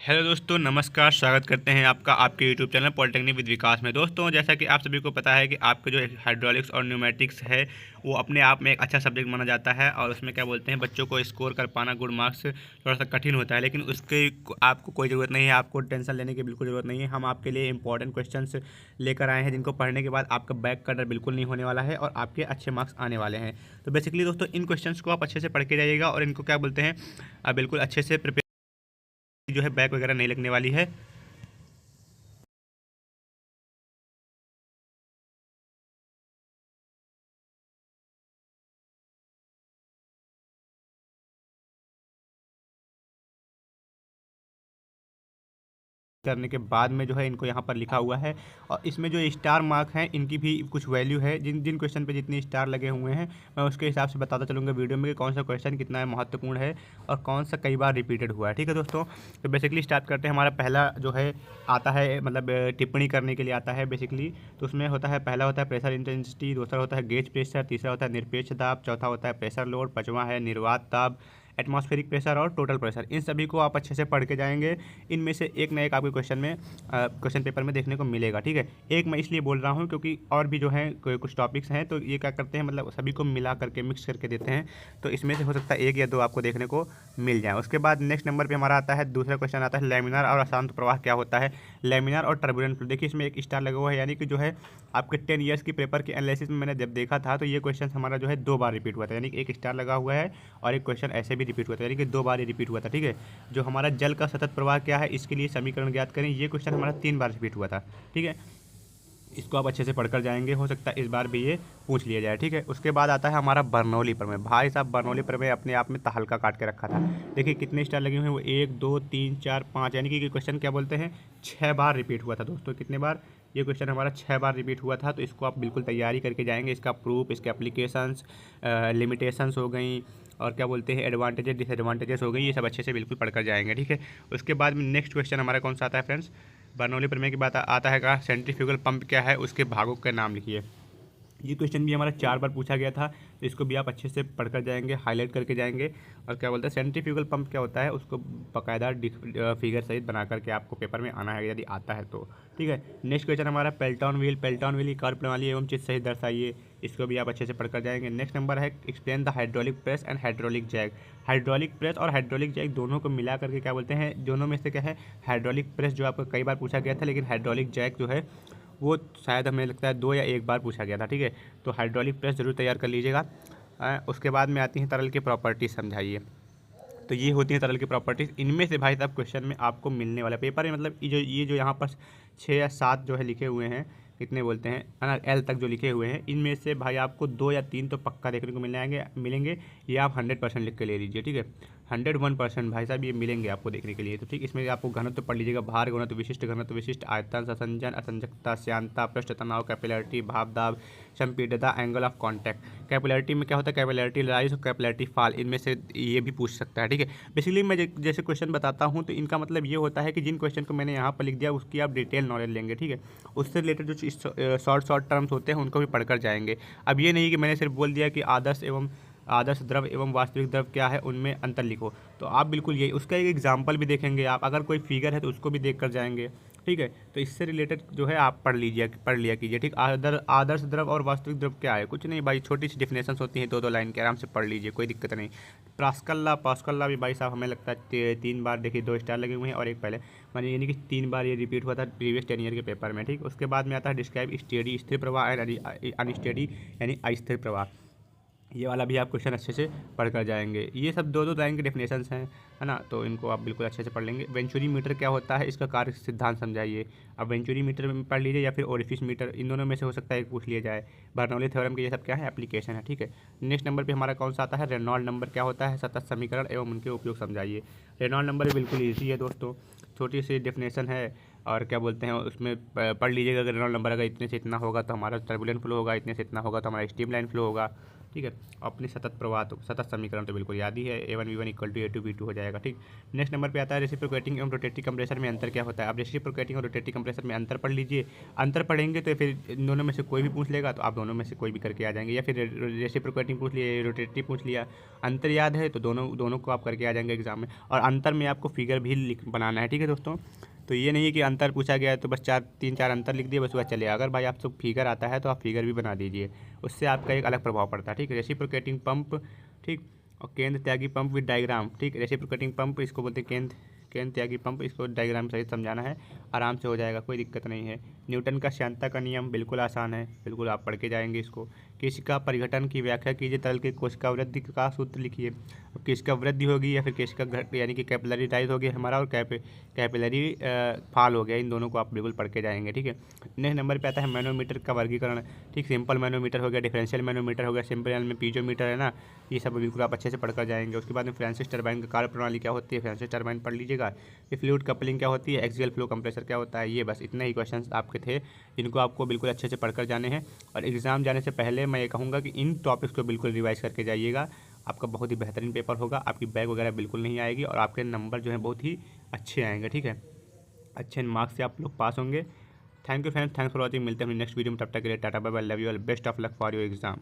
Hello दोस्तों, नमस्कार। स्वागत करते हैं आपका आपके यूट्यूब चैनल पॉलिटेक्निक विद विकास में। दोस्तों, जैसा कि आप सभी को पता है कि आपके जो हाइड्रोलिक्स और न्यूमेटिक्स है वो अपने आप में एक अच्छा सब्जेक्ट माना जाता है और उसमें क्या बोलते हैं, बच्चों को स्कोर कर पाना गुड मार्क्स थोड़ा सा कठिन होता है। लेकिन उसके आपको कोई ज़रूरत नहीं है, आपको टेंशन लेने की बिल्कुल ज़रूरत नहीं है। हम आपके लिए इंपॉर्टेंट क्वेश्चंस लेकर आए हैं जिनको पढ़ने के बाद आपका बैक का डर बिल्कुल नहीं होने वाला है और आपके अच्छे मार्क्स आने वाले हैं। तो बेसिकली दोस्तों, इन क्वेश्चंस को आप अच्छे से पढ़ के जाइएगा और इनको क्या बोलते हैं, बिल्कुल अच्छे से प्रिपेयर जो है, बैक वगैरह नहीं लगने वाली है। करने के बाद में जो है इनको यहाँ पर लिखा हुआ है और इसमें जो स्टार मार्क हैं इनकी भी कुछ वैल्यू है। जिन जिन क्वेश्चन पे जितने स्टार लगे हुए हैं मैं उसके हिसाब से बताता चलूँगा वीडियो में कि कौन सा क्वेश्चन कितना महत्वपूर्ण है और कौन सा कई बार रिपीटेड हुआ है। ठीक है दोस्तों, तो बेसिकली स्टार्ट करते हैं। हमारा पहला जो है आता है, मतलब टिप्पणी करने के लिए आता है बेसिकली। तो उसमें होता है, पहला होता है प्रेशर इंटेंसिटी, दूसरा होता है गेज प्रेशर, तीसरा होता है निरपेक्ष दाब, चौथा होता है प्रेशर लोड, पाँचवां है निर्वात दाब, एटमॉस्फेरिक प्रेशर और टोटल प्रेशर। इन सभी को आप अच्छे से पढ़ के जाएंगे। इनमें से एक ना एक आपके क्वेश्चन में क्वेश्चन पेपर में देखने को मिलेगा। ठीक है, एक मैं इसलिए बोल रहा हूँ क्योंकि और भी जो है कुछ टॉपिक्स हैं, तो ये क्या करते हैं, मतलब सभी को मिला करके मिक्स करके देते हैं। तो इसमें से हो सकता है एक या दो आपको देखने को मिल जाए। उसके बाद नेक्स्ट नंबर पर हमारा आता है, दूसरा क्वेश्चन आता है लैमिनार और अशांत प्रवाह क्या होता है। लैमिनार और टर्बुलेंट फ्लो, देखिए इसमें एक स्टार लगा हुआ है, यानी कि जो है आपके 10 ईयर्स की पेपर की एनालिसिस में मैंने जब देखा था तो ये क्वेश्चन हमारा जो है 2 बार रिपीट हुआ था, यानी कि एक स्टार लगा हुआ है और एक क्वेश्चन ऐसे भी रिपीट हुआ था, यानी कि 2 बार ये रिपीट हुआ था। ठीक है, जो हमारा जल का सतत प्रवाह क्या है इसके लिए समीकरण ज्ञात करें, ये क्वेश्चन हमारा 3 बार रिपीट हुआ था। ठीक है, इसको आप अच्छे से पढ़कर जाएंगे, हो सकता है इस बार भी ये पूछ लिया जाए। ठीक है, उसके बाद आता है हमारा बर्नौली प्रमेय। भाई साहब, बर्नौली प्रमेय अपने आप में तहलका काट के रखा था। देखिए कितने स्टार लगे हुए हैं, वो 1 2 3 4 5, यानी कि क्वेश्चन क्या बोलते हैं 6 बार रिपीट हुआ था दोस्तों। कितने बार, ये क्वेश्चन हमारा 6 बार रिपीट हुआ था। तो इसको आप बिल्कुल तैयारी करके जाएंगे, इसका प्रूफ, इसके एप्लीकेशंस, लिमिटेशंस हो गई और क्या बोलते हैं एडवांटेजेस डिसएडवांटेजेस हो गई, ये सब अच्छे से बिल्कुल पढ़कर जाएंगे। ठीक है, उसके बाद में नेक्स्ट क्वेश्चन हमारा कौन सा आता है फ्रेंड्स, बर्नौली प्रमेय की बात आता है कहाँ, सेंट्रीफ्यूगल पंप क्या है, उसके भागों के नाम लिखिए। ये क्वेश्चन भी हमारा 4 बार पूछा गया था, तो इसको भी आप अच्छे से पढ़कर जाएंगे, हाईलाइट करके जाएंगे। और क्या बोलते हैं सेंट्रीफ्यूगल पंप क्या होता है, उसको बाकायदा फिगर सहित बना करके आपको पेपर में आना है, यदि आता है तो। ठीक है, नेक्स्ट क्वेश्चन हमारा पेल्टन व्हील। पेल्टन व्हील की कार्य प्रणाली एवं चित्र सहित दर्शाइए, इसको भी आप अच्छे से पढ़कर जाएंगे। नेक्स्ट नंबर है explain the hydraulic press and hydraulic jack. Hydraulic press और हाइड्रोलिक जैक दोनों को मिला करके क्या बोलते हैं, दोनों में से क्या है, हाइड्रोलिक प्रेस जो आपको कई बार पूछा गया था, लेकिन हाइड्रोलिक जैक जो है वो शायद हमें लगता है 2 या 1 बार पूछा गया था। ठीक है, तो हाइड्रोलिक प्रेस जरूर तैयार कर लीजिएगा। उसके बाद में आती हैं तरल की प्रॉपर्टीज, समझाइए। तो ये होती हैं तरल की प्रॉपर्टीज़। इनमें से भाई साहब क्वेश्चन में आपको मिलने वाला पेपर में, मतलब ये जो यहाँ पर 6 या 7 जो है लिखे हुए हैं, कितने बोलते हैं है ना, एल तक जो लिखे हुए हैं, इनमें से भाई आपको 2 या 3 तो पक्का देखने को मिलेंगे। ये आप 100% लिख के ले लीजिए। ठीक है, 101% भाई साहब ये मिलेंगे आपको देखने के लिए। तो ठीक, इसमें आपको घनत्व पढ़ लीजिएगा, भार घनत्व, विशिष्ट आयतन, असंजन, असंजकता, श्यानता, पृष्ठ तनाव, कैपिलरिटी, भाप दाब, संपीड़ितता, एंगल ऑफ कॉन्टैक्ट। कैपिलरिटी में क्या होता है, कैपिलरिटी राइज और कैपिलरिटी फॉल, इनमें से ये भी पूछ सकता है। ठीक है, बेसिकली मैं जैसे क्वेश्चन बताता हूँ तो इनका मतलब ये होता है कि जिन क्वेश्चन को मैंने यहाँ पर लिख दिया उसकी आप डिटेल नॉलेज लेंगे। ठीक है, उससे रिलेटेड जो शॉर्ट टर्म्स होते हैं उनको भी पढ़कर जाएंगे। अब ये नहीं कि मैंने सिर्फ बोल दिया कि आदर्श द्रव एवं वास्तविक द्रव क्या है, उनमें अंतर लिखो। तो आप बिल्कुल यही, उसका एक एग्जाम्पल भी देखेंगे आप, अगर कोई फिगर है तो उसको भी देख कर जाएंगे। ठीक है, तो इससे रिलेटेड जो है आप पढ़ लिया कीजिए। ठीक, आदर्श द्रव और वास्तविक द्रव क्या है, कुछ नहीं भाई, छोटी सी डिफिनेशंस होती हैं, 2 लाइन के, आराम से पढ़ लीजिए, कोई दिक्कत नहीं। पास्कल लॉ भी भाई साहब हमें लगता है 3 बार, देखिए 2 स्टार लगे हुए हैं और एक पहले, मानिए यानी कि 3 बार ये रिपीट हुआ था प्रीवियस 10 ईयर के पेपर में। ठीक, उसके बाद में आता है डिस्क्राइब स्टेडी स्थिर प्रवाह एंड अनस्टेडी यानी अस्थिर प्रवाह। ये वाला भी आप क्वेश्चन अच्छे से पढ़ कर जाएंगे। ये सब 2 लाइन के डेफिनेशंस हैं, है ना, तो इनको आप बिल्कुल अच्छे से पढ़ लेंगे। वेंचुरी मीटर क्या होता है, इसका कार्य सिद्धांत समझाइए। अब वेंचुरी मीटर में पढ़ लीजिए या फिर ओरिफिस मीटर, इन दोनों में से हो सकता है एक पूछ लिया जाए। बर्नौली थ्योरम के ये सब क्या है, एप्लीकेशन है। ठीक है, नेक्स्ट नंबर पर हमारा कौन सा आता है, रेनॉल्ड नंबर क्या होता है, सतत समीकरण एवं उनके उपयोग समझाइए। रेनॉल्ड नंबर बिल्कुल ईजी है दोस्तों, छोटी सी डेफिनेशन है और क्या बोलते हैं उसमें पढ़ लीजिएगा। अगर रेनॉल्ड नंबर अगर इतने से इतना होगा तो हमारा टर्बुलेंट फ्लो होगा, इतने से इतना होगा तो हमारा स्टीम लाइन फ्लो होगा। ठीक है। अपनी सतत प्रवाह तो सतत समीकरण तो बिल्कुल याद ही है, A1V1 = A2V2 हो जाएगा। ठीक, नेक्स्ट नंबर पे आता है रेसिप्रोकेटिंग एवं रोटेटिंग कंप्रेसर में अंतर क्या होता है। अब रेसिप्रोकेटिंग और रोटेटिंग कंप्रेसर में अंतर पढ़ लीजिए। अंतर पढ़ेंगे तो फिर इन दोनों में से कोई भी पूछ लेगा तो आप दोनों में से कोई भी करके आ जाएंगे, या फिर रेसिप्रोकेटिंग पूछ लिया, रोटेटिव पूछ लिया, अंतर याद है तो दोनों को आप करके आ जाएंगे एग्जाम में। और अंतर में आपको फिगर भी बनाना है। ठीक है दोस्तों, तो ये नहीं है कि अंतर पूछा गया है तो बस 3-4 अंतर लिख दिए बस वह चले। अगर भाई आपको फिगर आता है तो आप फिगर भी बना दीजिए, उससे आपका एक अलग प्रभाव पड़ता है। ठीक है, रेसिप्रोकेटिंग पंप, ठीक, और केंद्र त्यागी पंप विद डायग्राम। ठीक, रेसिप्रोकेटिंग पंप इसको बोलते हैं केंद्र त्यागी पंप, इसको डायग्राम सहित समझाना है, आराम से हो जाएगा, कोई दिक्कत नहीं है। न्यूटन का श्यानता का नियम बिल्कुल आसान है, बिल्कुल आप पढ़ के जाएंगे इसको। किसका परिघटन की व्याख्या कीजिए, तरल के कोशिका वृद्धि का सूत्र लिखिए। किसका वृद्धि होगी या फिर किसका घट, यानी कि कैपिलरी राइज हो गया हमारा और कैपिलरी फाल हो गया, इन दोनों को आप बिल्कुल पढ़ के जाएंगे। ठीक है, नेक्स्ट नंबर पे आता है मैनोमीटर का वर्गीकरण। ठीक, सिंपल मैनोमीटर हो गया, डिफरेंशियल मैनोमीटर हो गया, सिंपल में पीजोमीटर है ना, ये सब बिल्कुल आप अच्छे से पढ़कर जाएंगे। उसके बाद में फ्रांसिस टरबाइन का कार्य प्रणाली क्या होती है, फ्रांसिस टरबाइन पढ़ लीजिएगा। ये फ्लूइड कपलिंग क्या होती है, एक्सियल फ्लो कंप्रेसर क्या होता है। ये बस इतने ही क्वेश्चन आपके थे जिनको आपको बिल्कुल अच्छे से पढ़कर जाने हैं। और एग्ज़ाम जाने से पहले मैं ये कहूँगा कि इन टॉपिक्स को बिल्कुल रिवाइज करके जाइएगा, आपका बहुत ही बेहतरीन पेपर होगा, आपकी बैग वगैरह बिल्कुल नहीं आएगी और आपके नंबर जो है बहुत ही अच्छे आएंगे। ठीक है, अच्छे मार्क्स से आप लोग पास होंगे। Thank you friends, thanks for watching. मिलते हैं नेक्स्ट वीडियो में, तब तक के लिए tata bye bye, love you all, best of luck for your exam.